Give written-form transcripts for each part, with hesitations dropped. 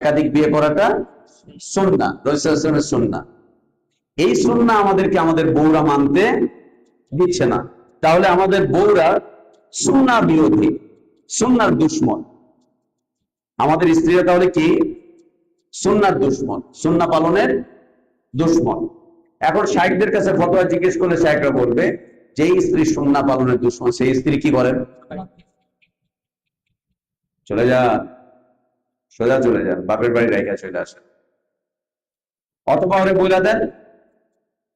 একাধিক বিয়ে করাটা সুন্নাহ, রাসূলুল্লাহ সাল্লাল্লাহু আলাইহি ওয়াসাল্লামের সুন্নাহ। এই সুন্নাহ আমাদেরকে আমাদের বউরা মানতে দিচ্ছে না। তাহলে আমাদের বউরা সুন্নাহ বিরোধী, সুন্নাহর দুশমন। আমাদের স্ত্রীরা তাহলে কি? সুন্নাহর দুশমন, সুন্নাহ পালনের দুশমন। এখন শাইখদের কাছে ফতোয়া জিজ্ঞেস করলে শাইখরা বলবে, যেই স্ত্রী সুন্নাহ পালনের দুশমন সেই স্ত্রী কি করেন? চলে যান, সোজা চলে যান, বাপের বাড়ি রাইখা চলে আসেন। অথবা ওরে বইলা দেন,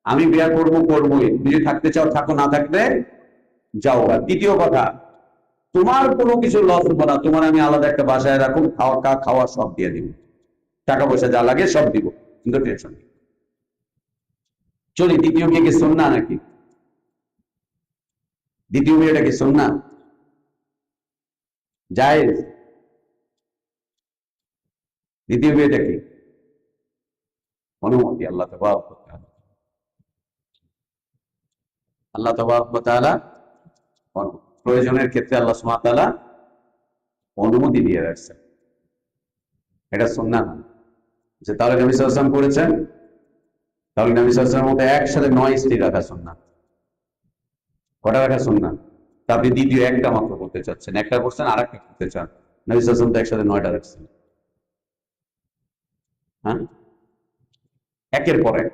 আমি বিয়া করবো করবোই, নিজে থাকতে চাও থাকো, না থাকলে যাও। আর দ্বিতীয় কথা, তোমার কোনো কিছু লস হবো না, তোমার আমি আলাদা একটা বাসায় রাখো, খাওয়া সব দিয়ে দিব, টাকা পয়সা যা লাগে সব দিব, কিন্তু টেনশন নেই। চলি, দ্বিতীয় বিয়ে কি সুন্নাহ নাকি? দ্বিতীয় বিয়েটা কি সুন্নাহ? জায়েজ? দ্বিতীয় বিয়েটা কি? অনুমতি। আল্লাহ তাবারক ওয়া তাআলা, আল্লাহ তাবারক ওয়া তাআলা প্রয়োজনের ক্ষেত্রে আল্লাহ সুবহানাহু ওয়া তাআলা অনুমতি দিয়ে রাখছেন। এটা সুন্নাহ না যে তাহলে নবী সাল্লাল্লাহু আলাইহি ওয়াসাল্লাম করেছেন, তাহলে নবী সাল্লাল্লাহু আলাইহি ওয়াসাল্লামের মধ্যে একসাথে 9 স্ত্রী রাখা সুন্নাহ। কটা রাখা সুন্নাহ? তা আপনি দ্বিতীয় একটা মাত্র করতে চাচ্ছেন, একটা করছেন আর একটা করতে চান। নবী সাল্লাল্লাহু আলাইহি ওয়াসাল্লাম তো একসাথে 9টা রাখছেন। হ্যাঁ, একের পর এক।